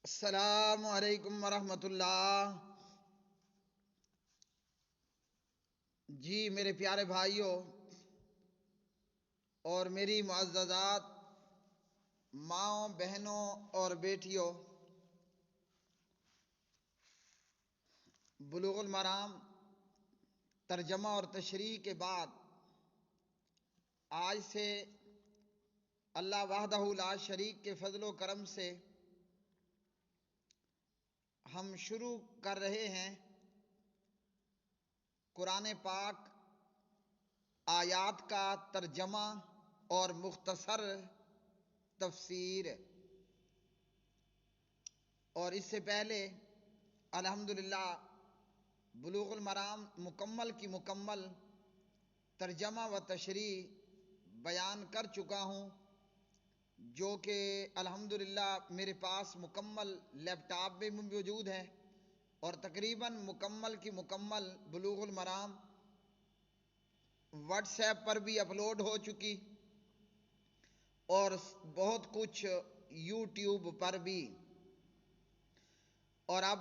السلام علیکم ورحمۃ اللہ۔ جی میرے پیارے بھائیوں اور میری معززات ماؤں بہنوں اور بیٹیوں، بلوغ المرام ترجمہ اور تشریح کے بعد آج سے اللہ وحدہ لا شریک کے فضل و کرم سے ہم شروع کر رہے ہیں قرآن پاک آیات کا ترجمہ اور مختصر تفسیر۔ اور اس سے پہلے الحمدللہ بلوغ المرام مکمل کی مکمل ترجمہ و تشریح بیان کر چکا ہوں، جو کہ الحمدللہ میرے پاس مکمل لیپ ٹاپ میں موجود ہے، اور تقریباً مکمل کی مکمل بلوغ المرام واٹس ایپ پر بھی اپلوڈ ہو چکی، اور بہت کچھ یوٹیوب پر بھی۔ اور اب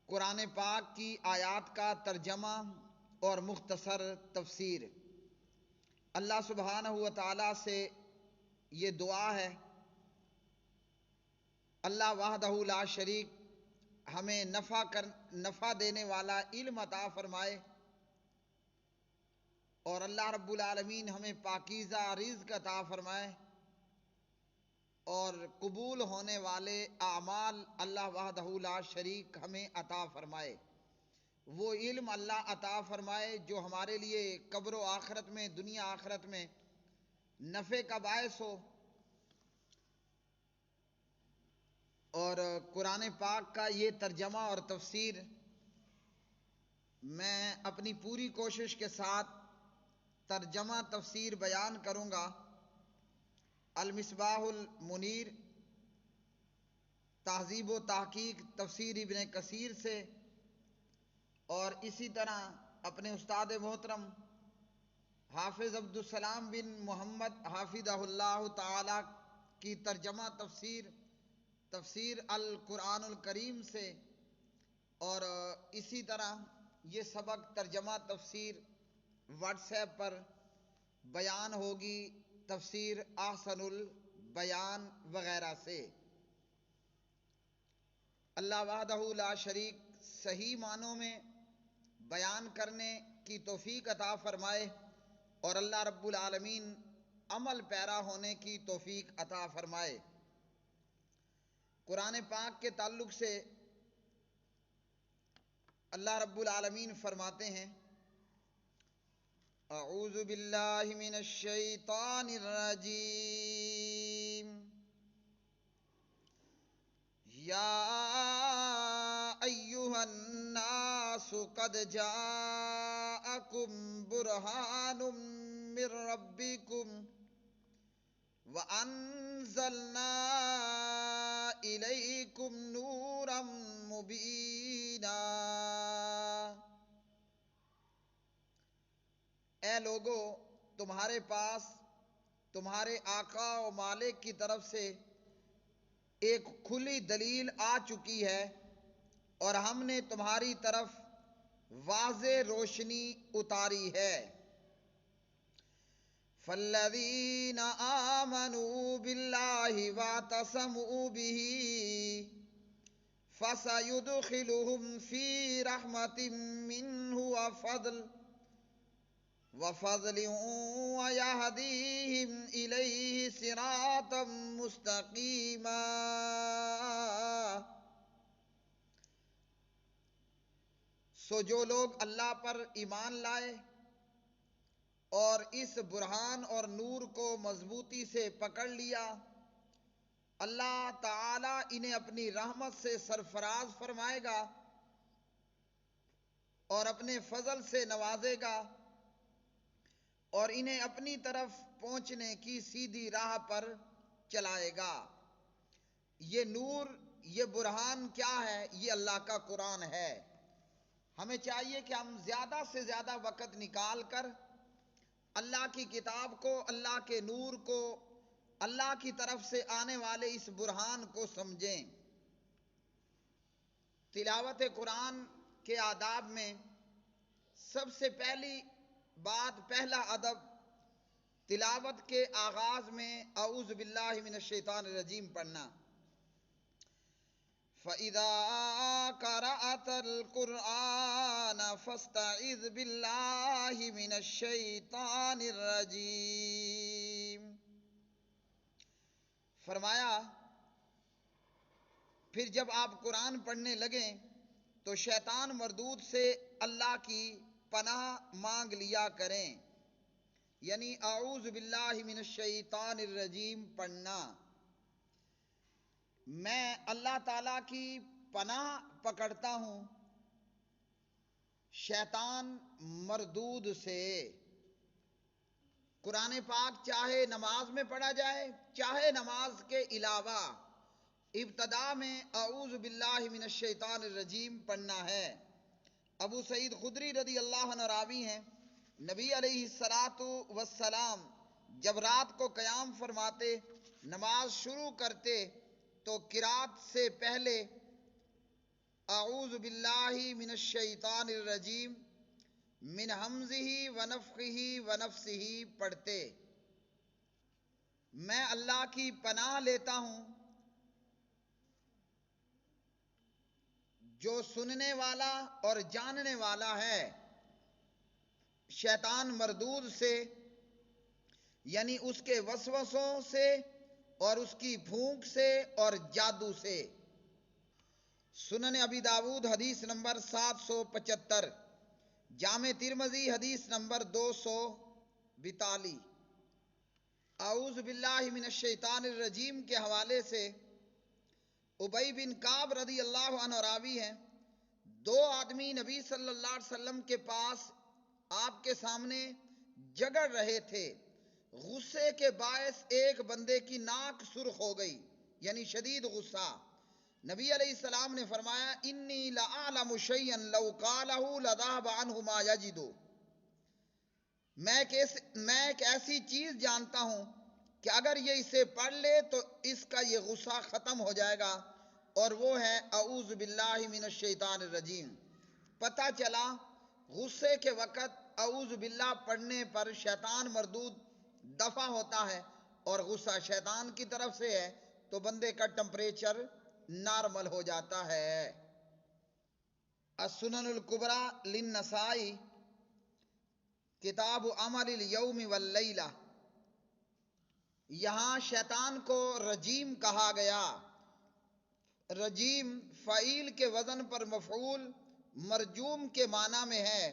قرآن پاک کی آیات کا ترجمہ اور مختصر تفسیر۔ اللہ سبحانہ و تعالیٰ سے یہ دعا ہے، اللہ وحدہ لا شریک ہمیں نفع دینے والا علم عطا فرمائے، اور اللہ رب العالمین ہمیں پاکیزہ رزق عطا فرمائے، اور قبول ہونے والے اعمال اللہ وحدہ لا شریک ہمیں عطا فرمائے۔ وہ علم اللہ عطا فرمائے جو ہمارے لیے قبر و آخرت میں، دنیا آخرت میں نفع کا باعث ہو۔ اور قرآن پاک کا یہ ترجمہ اور تفسیر میں اپنی پوری کوشش کے ساتھ ترجمہ تفسیر بیان کروں گا۔ المصباح المنیر تہذیب و تحقیق تفسیر ابن کثیر سے، اور اسی طرح اپنے استاد محترم حافظ عبدالسلام بن محمد حافظہ اللہ تعالی کی ترجمہ تفسیر القرآن الکریم سے، اور اسی طرح یہ سبق ترجمہ تفسیر واٹس ایپ پر بیان ہوگی، تفسیر احسن البیان وغیرہ سے۔ اللہ وحدہ لا شریک صحیح معنوں میں بیان کرنے کی توفیق عطا فرمائے، اور اللہ رب العالمین عمل پیرا ہونے کی توفیق عطا فرمائے۔ قرآن پاک کے تعلق سے اللہ رب العالمین فرماتے ہیں، اعوذ باللہ من الشیطان الرجیم، یا ایہا الناس قد جاءکم برہان من ربکم وَأَنزَلْنَا إِلَيْكُمْ نُورًا مُبِينًا۔ اے لوگو، تمہارے پاس تمہارے آقا و مالک کی طرف سے ایک کھلی دلیل آ چکی ہے، اور ہم نے تمہاری طرف واضح روشنی اتاری ہے۔ فَالَّذِينَ آمَنُوا بِاللَّهِ وَاعْتَصَمُوا بِهِ فَسَيُدْخِلُهُمْ فِي رَحْمَةٍ مِّنْهُ وَفَضْلٍ وَيَهْدِيهِمْ إِلَيْهِ صِرَاطًا مُسْتَقِيمًا۔ سو جو لوگ اللہ پر ایمان لائے اور اس برہان اور نور کو مضبوطی سے پکڑ لیا، اللہ تعالی انہیں اپنی رحمت سے سرفراز فرمائے گا اور اپنے فضل سے نوازے گا، اور انہیں اپنی طرف پہنچنے کی سیدھی راہ پر چلائے گا۔ یہ نور، یہ برہان کیا ہے؟ یہ اللہ کا قرآن ہے۔ ہمیں چاہیے کہ ہم زیادہ سے زیادہ وقت نکال کر اللہ کی کتاب کو، اللہ کے نور کو، اللہ کی طرف سے آنے والے اس برہان کو سمجھیں۔ تلاوت قرآن کے آداب میں سب سے پہلی بات، پہلا ادب، تلاوت کے آغاز میں اعوذ باللہ من الشیطان الرجیم پڑھنا۔ فَإِذَا قَرَأْتَ الْقُرْآنَ فَاسْتَعِذْ بِاللَّهِ مِنَ الشَّيْطَانِ الرَّجِيمِ۔ فرمایا پھر جب آپ قرآن پڑھنے لگیں تو شیطان مردود سے اللہ کی پناہ مانگ لیا کریں، یعنی اعوذ باللہ من الشیطان الرجیم پڑھنا۔ میں اللہ تعالیٰ کی پناہ پکڑتا ہوں شیطان مردود سے۔ قرآن پاک چاہے نماز میں پڑھا جائے چاہے نماز کے علاوہ، ابتدا میں اعوذ باللہ من الشیطان الرجیم پڑھنا ہے۔ ابو سعید خدری رضی اللہ عنہ راوی ہیں، نبی علیہ الصلاۃ والسلام جب رات کو قیام فرماتے، نماز شروع کرتے تو قرات سے پہلے اعوذ باللہ من الشیطان الرجیم من ہمزہ ونفخہ ونفثہ پڑھتے۔ میں اللہ کی پناہ لیتا ہوں جو سننے والا اور جاننے والا ہے شیطان مردود سے، یعنی اس کے وسوسوں سے اور اس کی پھونک سے اور جادو سے۔ سنن ابی داود حدیث نمبر 775، جامع ترمذی حدیث نمبر 242۔ اعوذ باللہ من الشیطان الرجیم کے حوالے سے ابی بن کعب رضی اللہ عنہ راوی ہیں، دو آدمی نبی صلی اللہ علیہ وسلم کے پاس آپ کے سامنے جگڑ رہے تھے۔ غصے کے باعث ایک بندے کی ناک سرخ ہو گئی، یعنی شدید غصہ۔ نبی علیہ السلام نے فرمایا انی لأعلم شیئا لو قالہ لذهب عنہ ما یجد۔ میں ایک ایسی چیز جانتا ہوں کہ اگر یہ اسے پڑھ لے تو اس کا یہ غصہ ختم ہو جائے گا، اور وہ ہے اعوذ باللہ من الشیطان الرجیم۔ پتہ چلا غصے کے وقت اعوذ باللہ پڑھنے پر شیطان مردود دفع ہوتا ہے، اور غصہ شیطان کی طرف سے ہے تو بندے کا ٹمپریچر نارمل ہو جاتا ہے۔ السنن الکبریٰ للنسائی، کتاب عمل الیوم واللیلہ، یہاں شیطان کو رجیم کہا گیا۔ رجیم فعیل کے وزن پر مفعول مرجوم کے معنی میں ہے،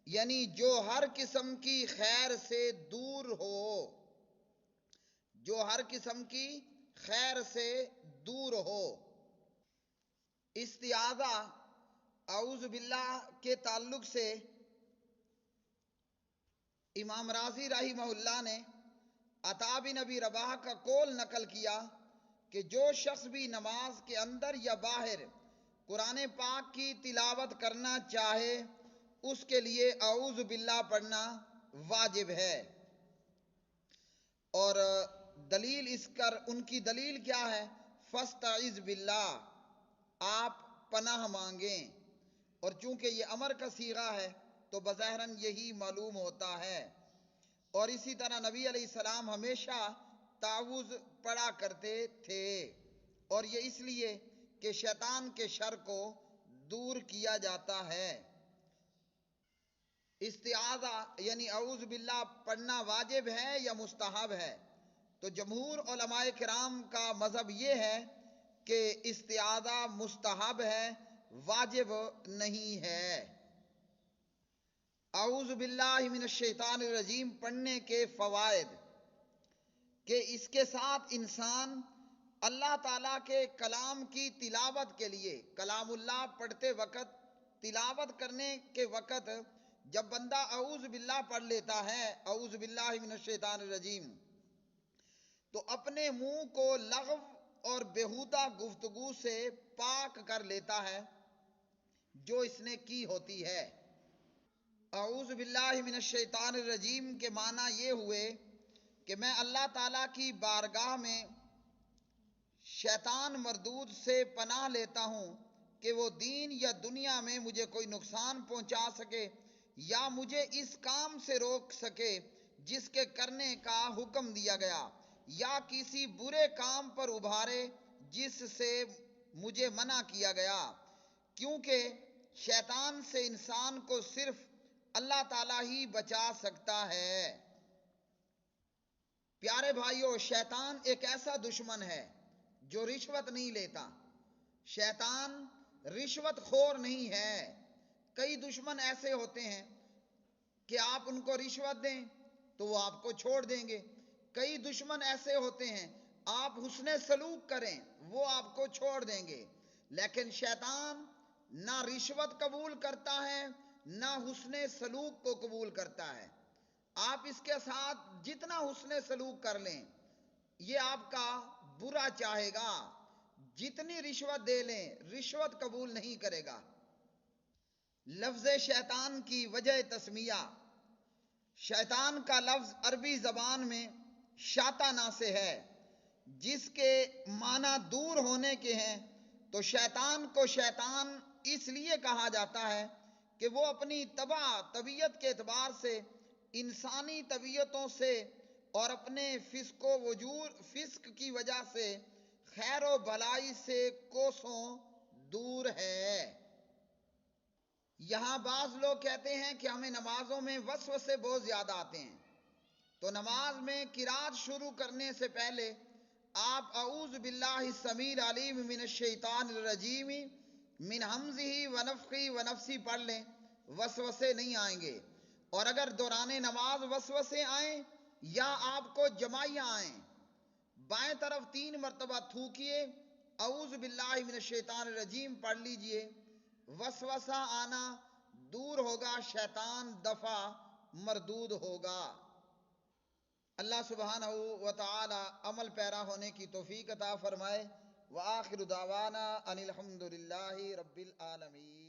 یعنی جو ہر قسم کی خیر سے دور ہو، جو ہر قسم کی خیر سے دور ہو۔ استعاذہ اعوذ باللہ کے تعلق سے امام رازی رحمہ اللہ نے عطا بن ابی رباح کا قول نقل کیا کہ جو شخص بھی نماز کے اندر یا باہر قرآن پاک کی تلاوت کرنا چاہے اس کے لیے اعوذ باللہ پڑھنا واجب ہے۔ اور دلیل اس کر ان کی دلیل کیا ہے؟ فاستعذ باللہ، آپ پناہ مانگیں، اور چونکہ یہ امر کا صیغہ ہے تو بظاہراً یہی معلوم ہوتا ہے۔ اور اسی طرح نبی علیہ السلام ہمیشہ تعوذ پڑھا کرتے تھے، اور یہ اس لیے کہ شیطان کے شر کو دور کیا جاتا ہے۔ استعاذہ یعنی اعوذ باللہ پڑھنا واجب ہے یا مستحب ہے؟ تو جمہور علماء کرام کا مذہب یہ ہے کہ استعاذہ مستحب ہے، واجب نہیں ہے۔ اعوذ باللہ من الشیطان الرجیم پڑھنے کے فوائد، کہ اس کے ساتھ انسان اللہ تعالیٰ کے کلام کی تلاوت کے لیے، کلام اللہ پڑھتے وقت، تلاوت کرنے کے وقت جب بندہ اعوذ باللہ پڑھ لیتا ہے، اعوذ باللہ من الشیطان الرجیم، تو اپنے منہ کو لغو اور بیہودہ گفتگو سے پاک کر لیتا ہے جو اس نے کی ہوتی ہے۔ اعوذ باللہ من الشیطان الرجیم کے معنی یہ ہوئے کہ میں اللہ تعالیٰ کی بارگاہ میں شیطان مردود سے پناہ لیتا ہوں کہ وہ دین یا دنیا میں مجھے کوئی نقصان پہنچا سکے یا مجھے اس کام سے روک سکے جس کے کرنے کا حکم دیا گیا، یا کسی برے کام پر ابھارے جس سے مجھے منع کیا گیا، کیونکہ شیطان سے انسان کو صرف اللہ تعالیٰ ہی بچا سکتا ہے۔ پیارے بھائیو، شیطان ایک ایسا دشمن ہے جو رشوت نہیں لیتا۔ شیطان رشوت خور نہیں ہے۔ کئی دشمن ایسے ہوتے ہیں کہ آپ ان کو رشوت دیں تو وہ آپ کو چھوڑ دیں گے۔ کئی دشمن ایسے ہوتے ہیں آپ حسن سلوک کریں وہ آپ کو چھوڑ دیں گے، لیکن شیطان نہ رشوت قبول کرتا ہے نہ حسن سلوک کو قبول کرتا ہے۔ آپ اس کے ساتھ جتنا حسن سلوک کر لیں یہ آپ کا برا چاہے گا، جتنی رشوت دے لیں رشوت قبول نہیں کرے گا۔ لفظ شیطان کی وجہ تسمیہ، شیطان کا لفظ عربی زبان میں شاطانہ سے ہے جس کے معنی دور ہونے کے ہیں، تو شیطان کو شیطان اس لیے کہا جاتا ہے کہ وہ اپنی طبیعت کے اعتبار سے انسانی طبیعتوں سے اور اپنے فسق کی وجہ سے خیر و بھلائی سے کوسوں دور ہے۔ یہاں بعض لوگ کہتے ہیں کہ ہمیں نمازوں میں وسوسے بہت زیادہ آتے ہیں، تو نماز میں قرات شروع کرنے سے پہلے آپ اعوذ باللہ السمیع العلیم من الشیطان الرجیم من ہمزہ ونفخہ ونفثہ پڑھ لیں، وسوسے نہیں آئیں گے۔ اور اگر دوران نماز وسوسے آئیں یا آپ کو جمائیاں آئیں، بائیں طرف 3 مرتبہ تھوکیے، اعوذ باللہ من الشیطان الرجیم پڑھ لیجئے، وسوسہ آنا دور ہوگا، شیطان دفع مردود ہوگا۔ اللہ سبحانہ و تعالی عمل پیرا ہونے کی توفیق عطا فرمائے۔ وآخر دعوانا ان الحمد للہ رب العالمین۔